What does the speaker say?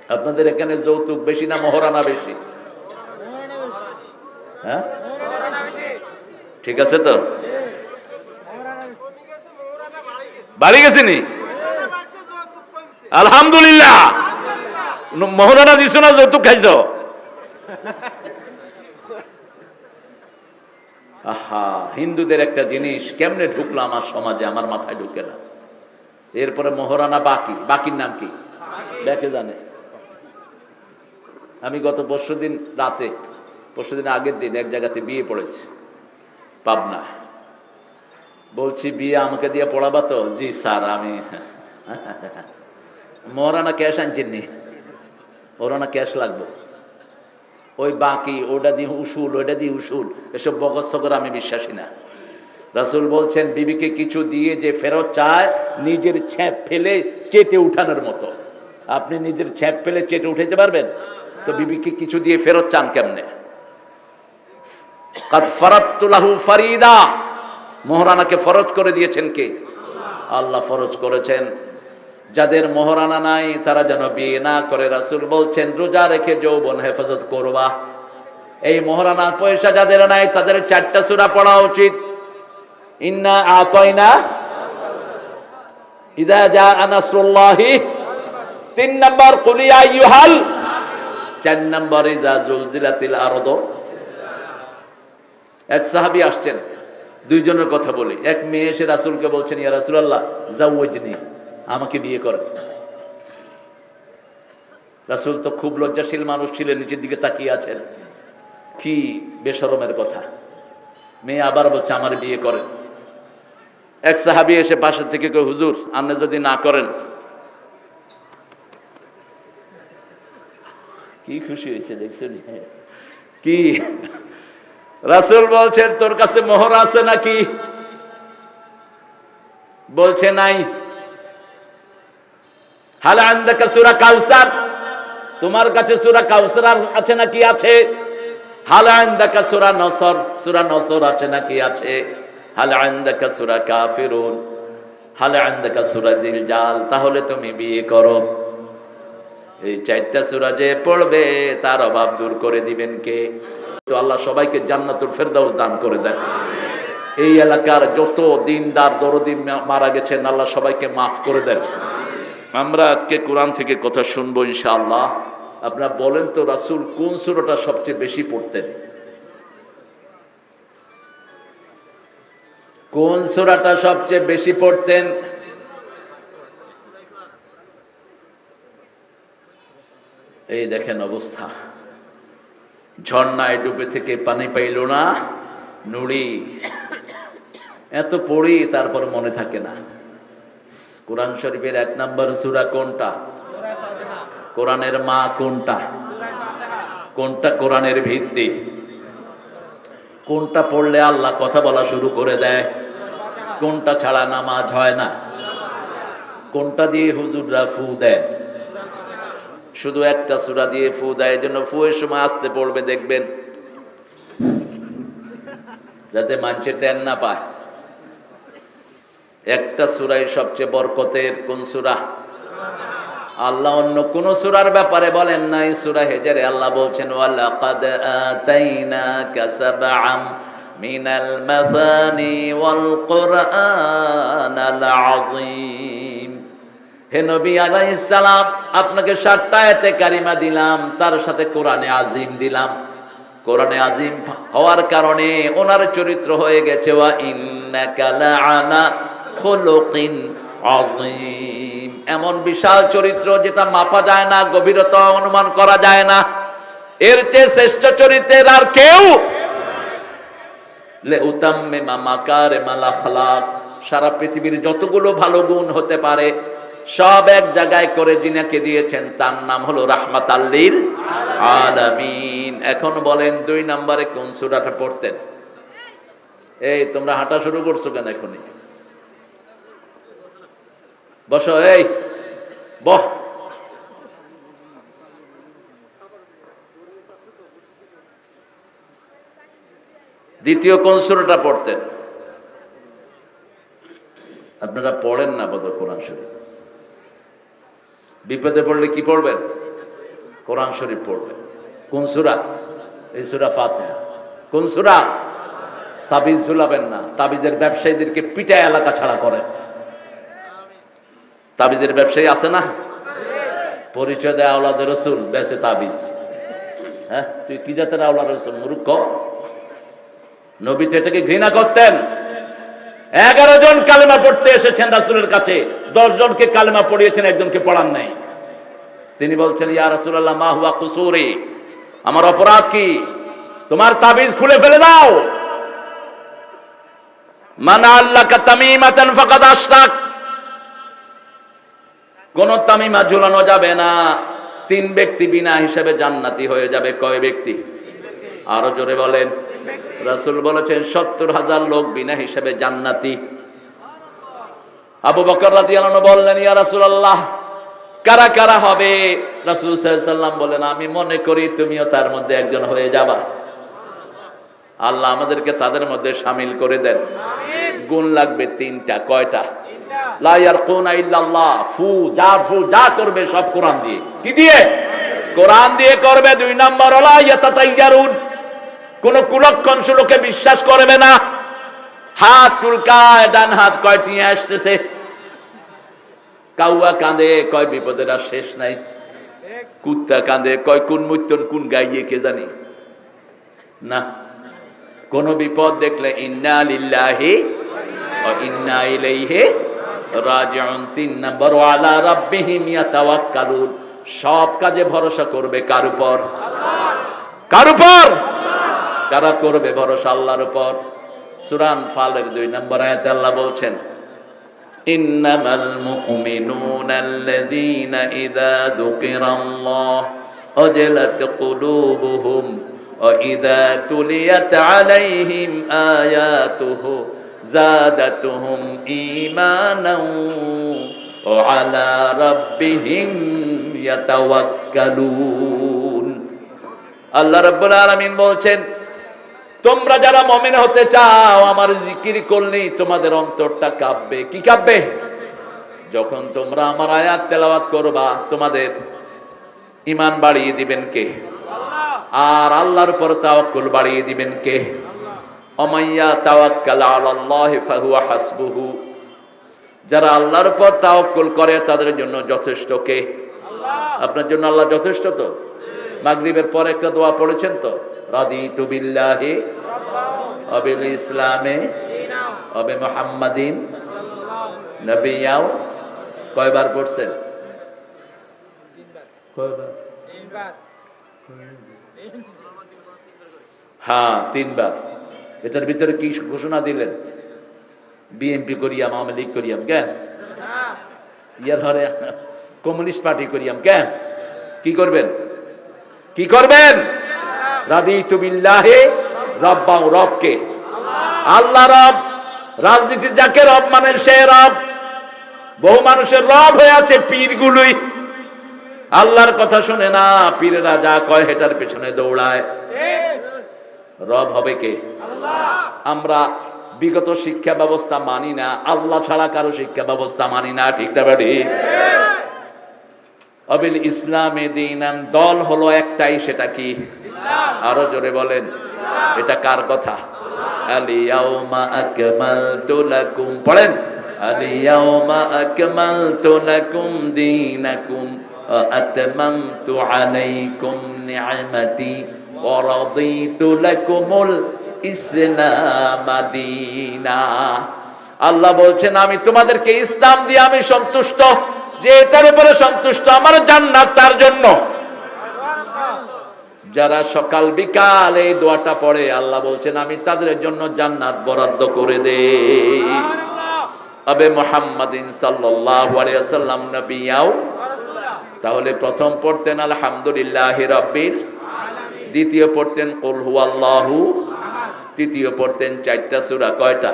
আপনাদের এখানে যৌতুক বেশি না মহারানা বেশি? হ্যাঁ, ঠিক আছে তো, বাড়ি গেছে নি? আলহামদুলিল্লাহ। মহারানা দিছো না যৌতুক খাইছো? আহা, হিন্দুদের একটা জিনিস কেমনে ঢুকলো আমার সমাজে, আমার মাথায় ঢুকে না। এরপরে মহারানা বাকি, বাকির নাম কি দেখে জানে। আমি গত পরশুদিন রাতে, পরশুদিন আগের দিন এক জায়গাতে বিয়ে পড়েছি পাবনা। বলছি বিয়ে আমাকে দিয়ে পড়াবা তো? জি স্যার। আমি মহারানা ক্যাশ আনছেননি, মহারানা ক্যাশ লাগবে। ওই বাকি ওটা দিয়ে উসুল, ওইটা দিয়ে উসুল, এসব বকস করে আমি বিশ্বাসী না। রাসূল বলছেন বিবিকে কিছু দিয়ে যে ফেরত চায় নিজের ছ্যাপ ফেলে চেটে উঠানোর মতো। আপনি নিজের ছ্যাপ ফেলে চেটে উঠাইতে পারবেন তো বিবিকে কিছু দিয়ে ফেরত চান কেমনে? কাদ ফারাদতু লাহু ফারিদা, মহারানাকে ফরজ করে দিয়েছেন কে? আল্লাহ ফরজ করেছেন। যাদের মহারানা নাই তারা যেন বিয়ে না করে। রাসূল বলছেন রোজা রেখে যৌবন হেফাজত করবা। এই মহারানার পয়সা যাদের নাই তাদের 4টা সূরা পড়া উচিত। ইন্না আতাইনা, ইযা জাআ নাসরুল্লাহি 3 নাম্বার, কুল ইয়া আইয়ুহাল 4 নাম্বার, ইযা জুলজিলাতিল আরদু। এক সাহাবী আসছেন, দুইজনের কথা বলি। এক মেয়ে এসে রাসূলকে বলছেন ইয়া রাসূলুল্লাহ জাওয়াজনি, আমাকে বিয়ে করেন। রাসূল তো খুব লজ্জাশীল মানুষ ছিলেন, নিচের দিকে তাকিয়ে আছেন। কি বেশরমের কথা। মেয়ে আবার বলছে আমার বিয়ে করেন। এক সাহাবী এসে পাশে থেকে কয় হুজুর আপনি যদি না করেন। কি খুশি হয়েছে দেখছেন কি? রাসূল বলছেন তোর কাছে মোহর আছে নাকি? বলছে নাই। হাল আনদাকা সূরা কাউসার, তোমার কাছে সূরা কাউসার আছে নাকি? আছে। হাল আনদাকা সূরা নসর, সূরা নসর আছে নাকি? আছে। হাল আনদাকা সূরা কাফিরুন, হাল আনদাকা সূরা জিলজাল, তাহলে তুমি বিয়ে করো। এই 4টা সূরা যে পড়বে তার অভাব দূর করে দিবেন কে? তো আল্লাহ সবাইকে জান্নাতুল ফেরদাউস দান করে দেন। এই এলাকার যত দিনদার দরদি মারা গেছেন আল্লাহ সবাইকে মাফ করে দেন। আমরা আজকে কোরআন থেকে কথা শুনবো ইনশাআল্লাহ। আপনারা বলেন তো রাসূল কোন সূরাটা সবচেয়ে বেশি পড়তেন? কোন সূরাটা সবচেয়ে বেশি পড়তেন? এই দেখেন অবস্থা, ঝর্ণায় ডুবে থেকে পানি পাইল না নুড়ি। এত পড়ি তারপর মনে থাকে না। কোরআন শরীফের 1 নম্বর সূরা কোনটা? কোরআনের মা কোনটা? কোনটা কোরআনের ভিত্তি? কোনটা পড়লে আল্লাহ কথা বলা শুরু করে দেয়? কোনটা ছাড়া নামাজ হয় না? কোনটা দিয়ে হুজুররা ফু দেয়? শুধু একটা সূরা দিয়ে ফু দেয়। এজন্য ফুয়ের সময় আসতে পড়বে দেখবেন, যাতে মানুষে টেন না পায়। একটা সূরাই সবচেয়ে বরকতের। কোন সূরা? আল্লাহ অন্য কোন সূরার ব্যাপারে বলেন নাই। সূরা হিজরে আল্লাহ বলছেন ওয়ালাকাদ আতাইনাকা সাবআম মিনাল মাসানি ওয়াল কুরআনাল আযীম। হে নবী আলাইহিস সালাম, আপনাকে 7টা আয়াতে কারিমা দিলাম, তার সাথে কোরআনে আযীম দিলাম। কোরআনে আযীম হওয়ার কারণে ওনার চরিত্র হয়ে গেছে ওয়া ইন্নাকা লাআলা খুলুকিন আযীম, এমন বিশাল চরিত্র যেটা মাপা যায় না, গভীরতা অনুমান করা যায় না। এর চেয়ে শ্রেষ্ঠ চরিত্রের আর কেউ। লিউতাম্মিমা মাকারিমাল আখলাক, সারা পৃথিবীর যতগুলো ভালো গুণ হতে পারে সব এক জায়গায় করে যিনাকে দিয়েছেন তার নাম হলো রাহমাতাল লিল আলামিন। এখন বলেন 2 নম্বরে কোন সূরাটা পড়তেন? এই তোমরা হাঁটা শুরু করছো কেন এখনই? বসো, এই বহ। দ্বিতীয় কোন সূরাটা পড়তেন? আপনারা পড়েন না বোধহয় কোরআন শরীফ। বিপদে পড়লে কি পড়বেন? কোরআন শরীফ পড়বেন। কোন সূরা? এই সূরা ফাতিহা। কোন সূরা? তাবিজ ঝুলাবেন না। তাবিজের ব্যবসায়ীদেরকে পিটায় এলাকা ছাড়া করেন। তাবিজের ব্যবসায়ী আছে না? পরিচয় দেয় আওলাদের রাসূল, বেচে তাবিজ। হ্যাঁ, তুই কি জাতের আওলাদ রাসূল মূর্খ? নবী তো এটাকে ঘৃণা করতেন। 11 জন কালেমা পড়তে এসেছেন রাসূলের কাছে, 10 জনকে কালেমা পড়িয়েছেন, একজনকে পড়ান নাই। তিনি বলছেন, ইয়া রাসূলুল্লাহ মা হুয়া কুসুরি, আমার অপরাধ কি? তোমার তাবিজ খুলে ফেলে দাও। মান আল্লাকা তামিমাতান ফাকাদ আশরাক, কোন তামিমা ঝুলানো যাবে না। 3 ব্যক্তি বিনা হিসাবে জান্নাতি হয়ে যাবে। কয় ব্যক্তি? আরো জোরে বলেন। রাসূল বলেছেন 70,000 লোক বিনা হিসাবে জান্নাতি। আবু বকর রাদিয়াল্লাহু আনহু বললেন, ইয়া রাসূলুল্লাহ কারা কারা হবে? রাসূল সাল্লাল্লাহু আলাইহি ওয়াসাল্লাম বলেন, আমি মনে করি তুমিও তার মধ্যে একজন হয়ে যাবা। আল্লাহ আমাদেরকে তাদের মধ্যে শামিল করে দেন। গুণ লাগবে 3টা। কয়টা? লা ইয়ারকুনা ইল্লাল্লাহ, ফু যা করবে সব কোরআন দিয়ে। কি দিয়ে? কোরআন দিয়ে করবে। 2 নম্বর লা ইয়াতাতাইয়ারুন, কোন কুলক্ষণ লোকে বিশ্বাস করবে না। হাত চুলকায়, ডান হাত কয়টি আসতেছে, কাউয়া কাঁদে, কয় বিপদের আর শেষ নাই। কুত্তা কাঁদে, কয় কোন মুত্তন কোন গাইয়ে কে জানি না। কোন বিপদ দেখলে ইন্না লিল্লাহি ওয়া ইন্না ইলাইহি রাজিউন। 3 নম্বর আলা রাব্বিহিম ইয়াতাওয়াক্কালুন, সব কাজে ভরসা করবে কার উপর? কার উপর? কারা করবে ভরসা? আল্লাহর উপর। সূরা আনফালের 2 নম্বর আয়াতে আল্লাহ বলছেন, ইন্নামাল মুমিনুনা আল্লাযীনা ইযা যুকিরাল্লাহ ওয়াজিলাত কুলুবুহুম ওয়া ইযা তুলিয়াত আলাইহিম আয়াতুহু যাদাতুহুম ঈমানাও ওয়া আলা রাব্বিহিম ইয়াতাওয়াক্কালুন। আল্লাহ রাব্বুল আলামিন বলছেন, তোমরা যারা মুমিন হতে চাও, আমার জিকির করলেই তোমাদের অন্তরটা কাঁপবে। কি কাঁপবে? যখন তোমরা আমার আয়াত তেলাওয়াত করবা, তোমাদের ঈমান বাড়িয়ে দিবেন কে? আর আল্লাহর উপর তাওয়াক্কুল বাড়িয়ে দিবেন কে? ওমাইয়া তাওয়াক্কাল আলাল্লাহি ফাহুয়া হাসবুহু, যারা আল্লাহর উপর তাওয়াক্কুল করে তাদের জন্য যথেষ্ট কে? আপনার জন্য আল্লাহ যথেষ্ট তো? মাগরিবের পর একটা দোয়া পড়েছেন তো, রাদিতু বিল্লাহি ওয়া বিল ইসলামে ওয়া বি মুহাম্মাদিন নবিয়্যাও। কয়বার পড়ছেন? কয়বার? হ্যাঁ, 3 বার। এটার ভিতরে কি ঘোষণা দিলেন? বিএনপি করিয়াম, আওয়ামী লীগ করিয়াম কেন? ইয়ার হরে কমিউনিস্ট পার্টি করিয়াম কেন? কি করবেন? কি করবেন? রাদিতু বিল্লাহি রাব্বান, রবকে আল্লাহ রব। রাজনীতি যাকে রব মানে সে রব। বহু মানুষের রব হয়ে আছে পীরগুলোই, আল্লাহর কথা শুনে না। পীরেরা যা কয় হেটার পেছনে দৌড়ায়। রব হবে কে? আমরা বিগত শিক্ষা ব্যবস্থা মানি না, আল্লাহ ছাড়া কারো শিক্ষা ব্যবস্থা মানি না। ঠিক না বাড়ি? অবিল ইসলামে দীনান, দল হলো একটাই, সেটা কি? আরো জোরে বলেন। এটা কার কথা? আলিয়াউমা আকমালতু লাকুম, পড়েন, আলিয়াউমা আকমালতু লাকুম দীনাকুম ওয়া আতমামতু আলাইকুম নি'মাতি ওয়া রাদিতু লাকুমুল ইসলাম দীনা। আল্লাহ বলছেন, আমি তোমাদেরকে ইসলাম দিয়ে আমি সন্তুষ্ট, যে এটার উপরে সন্তুষ্ট আমার জান্নাত তার জন্য। যারা সকাল বিকাল এই দোয়াটা পড়ে, আল্লাহ বলছেন আমি তাদের জন্য জান্নাত বরাদ্দ করে দেই। আবে মুহাম্মাদিন সাল্লাল্লাহু আলাইহি ওয়াসাল্লাম নবিয়াও। তাহলে প্রথম পড়তেন আলহামদুলিল্লাহি রাব্বিল, দ্বিতীয় পড়তেন কুল হুয়াল্লাহু, তৃতীয় পড়তেন 4টা সূরা। কয়টা?